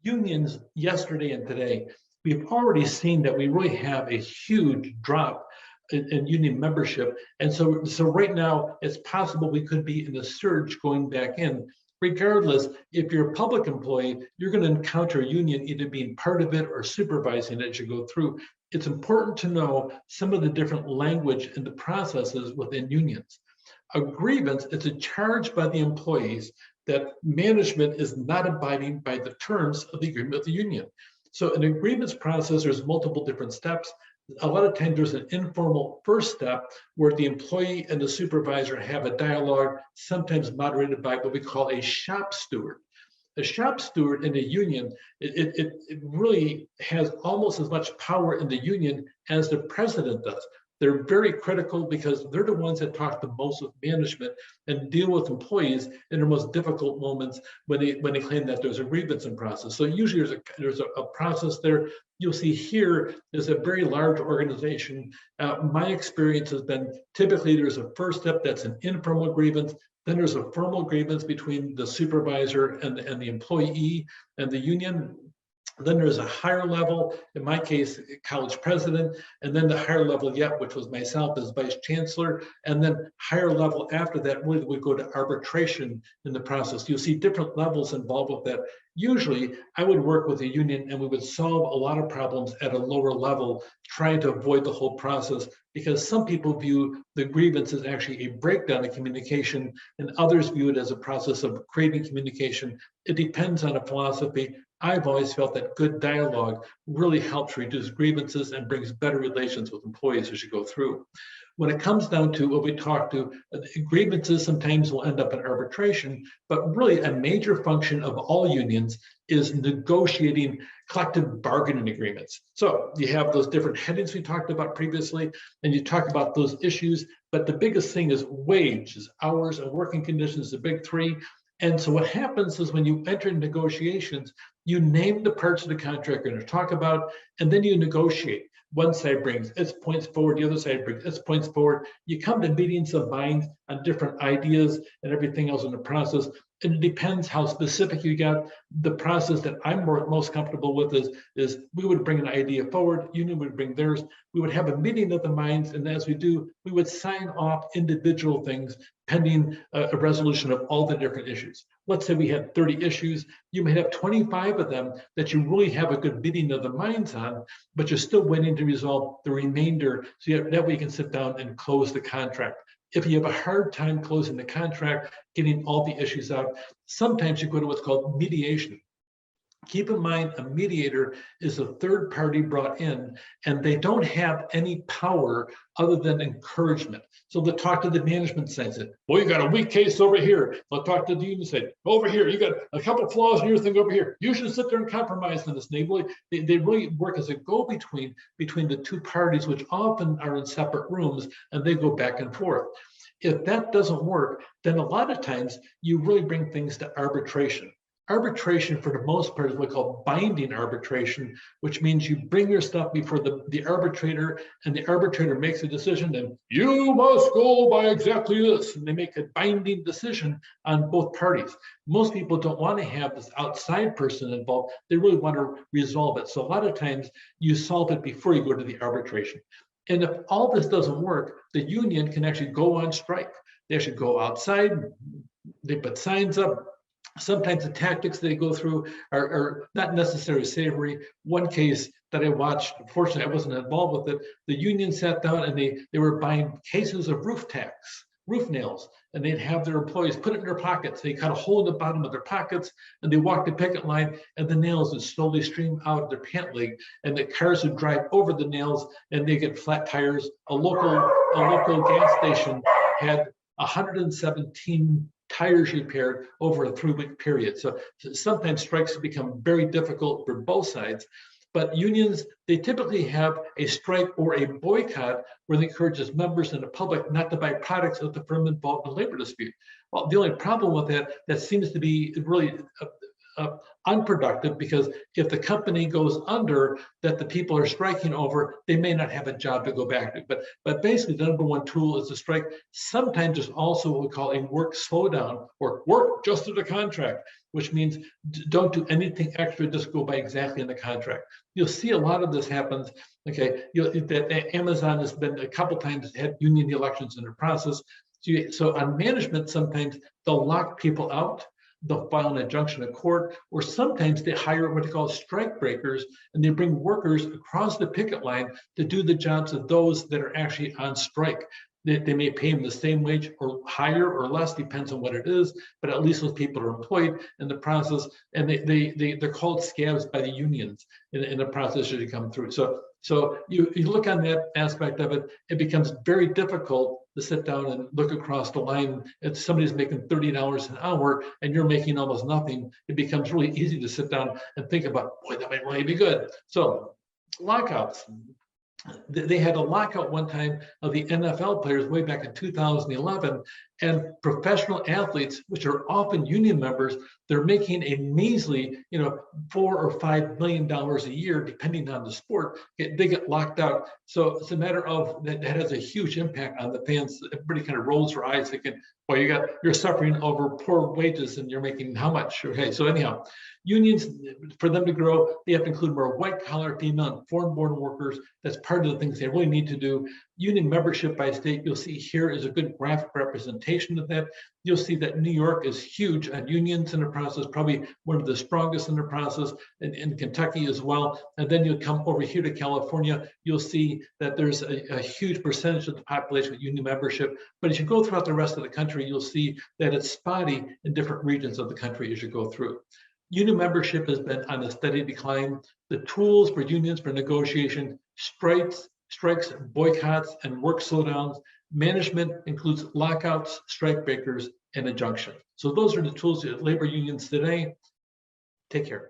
unions yesterday and today, we've already seen that we really have a huge drop in union membership. And so right now, it's possible we could be in a surge going back in. Regardless, if you're a public employee, you're going to encounter a union either being part of it or supervising it as you go through. It's important to know some of the different language and the processes within unions. A grievance is a charge by the employees that management is not abiding by the terms of the agreement with the union. So in a grievance process, there's multiple different steps. A lot of times there's an informal first step where the employee and the supervisor have a dialogue, sometimes moderated by what we call a shop steward. A shop steward in a union, it really has almost as much power in the union as the president does. They're very critical because they're the ones that talk the most with management and deal with employees in their most difficult moments when they claim that there's a grievance in process. So usually there's a process there. You'll see here is a very large organization. My experience has been typically there's a first step that's an informal grievance. Then there's a formal grievance between the supervisor and the employee and the union. Then there's a higher level, in my case, college president, and then the higher level yet, which was myself as vice chancellor, and then higher level after that really would go to arbitration in the process. You'll see different levels involved with that. Usually, I would work with a union and we would solve a lot of problems at a lower level, trying to avoid the whole process, because some people view the grievance as actually a breakdown of communication, and others view it as a process of creating communication. It depends on a philosophy. I've always felt that good dialogue really helps reduce grievances and brings better relations with employees as you go through. When it comes down to what we talk to, grievances sometimes will end up in arbitration, but really a major function of all unions is negotiating collective bargaining agreements. So you have those different headings we talked about previously, and you talk about those issues, but the biggest thing is wages, hours, and working conditions, the big three. And so what happens is when you enter negotiations, you name the parts of the contract you're going to talk about, and then you negotiate. One side brings its points forward, the other side brings its points forward. You come to meetings of minds on different ideas and everything else in the process. And it depends how specific you got. The process that I'm most comfortable with is we would bring an idea forward, union would bring theirs. We would have a meeting of the minds, and as we do, we would sign off individual things pending a resolution of all the different issues. Let's say we had 30 issues. You may have 25 of them that you really have a good meeting of the minds on, but you're still waiting to resolve the remainder. So that way you can sit down and close the contract. If you have a hard time closing the contract, getting all the issues out, sometimes you go to what's called mediation. Keep in mind, a mediator is a third party brought in, and they don't have any power other than encouragement. So they'll talk to the management side, say, well, you got a weak case over here. They'll talk to the union side, over here, you got a couple flaws in your thing over here. You should sit there and compromise on this. They really work as a go-between between the two parties, which often are in separate rooms, and they go back and forth. If that doesn't work, then a lot of times you really bring things to arbitration. Arbitration, for the most part, is what we call binding arbitration, which means you bring your stuff before the arbitrator, and the arbitrator makes a decision, and you must go by exactly this. And they make a binding decision on both parties. Most people don't want to have this outside person involved. They really want to resolve it. So a lot of times you solve it before you go to the arbitration. And if all this doesn't work, the union can actually go on strike. They should go outside, they put signs up. Sometimes the tactics they go through are not necessarily savory. One case that I watched, fortunately I wasn't involved with it, the union sat down and they were buying cases of roof tacks, roof nails, and they'd have their employees put it in their pockets. They cut a hole in the bottom of their pockets, and they walk the picket line, and the nails would slowly stream out of their pant leg, and the cars would drive over the nails, and they get flat tires. A local gas station had 117 tires repaired over a 3-week period. So sometimes strikes become very difficult for both sides. But unions, they typically have a strike or a boycott where they encourages members and the public not to buy products of the firm involved in a labor dispute. Well, the only problem with that seems to be really unproductive, because if the company goes under that the people are striking over, they may not have a job to go back to. But basically, the number one tool is to strike. Sometimes there's also what we call a work slowdown, or work just to the contract, which means don't do anything extra, just go by exactly in the contract. You'll see a lot of this happens. Okay, that Amazon has been a couple times had union elections in the process. So on management, sometimes they'll lock people out, they'll file an injunction in court, or sometimes they hire what they call strike breakers, and they bring workers across the picket line to do the jobs of those that are actually on strike. They may pay them the same wage or higher or less, depends on what it is, but at least those people are employed in the process, and they're called scabs by the unions in the process as you come through. So you look on that aspect of it, it becomes very difficult to sit down and look across the line. If somebody's making $30 an hour and you're making almost nothing, it becomes really easy to sit down and think about, boy, that might really be good. So lockouts. They had a lockout one time of the NFL players way back in 2011, and professional athletes, which are often union members, they're making a measly, $4 or $5 million a year, depending on the sport. They get locked out. So it's a matter of that has a huge impact on the fans. Everybody kind of rolls their eyes thinking, well, you're suffering over poor wages and you're making how much? Okay, so anyhow, unions, for them to grow, they have to include more white collar, female, and foreign born workers. That's part of the things they really need to do. Union membership by state, you'll see here is a good graphic representation of that. You'll see that New York is huge on unions in the process, probably one of the strongest in the process, and in Kentucky as well. And then you'll come over here to California, you'll see that there's a huge percentage of the population with union membership. But as you go throughout the rest of the country, you'll see that it's spotty in different regions of the country as you go through. Union membership has been on a steady decline. The tools for unions for negotiation, strikes, boycotts, and work slowdowns. Management includes lockouts, strike breakers, and injunctions. So those are the tools of labor unions today. Take care.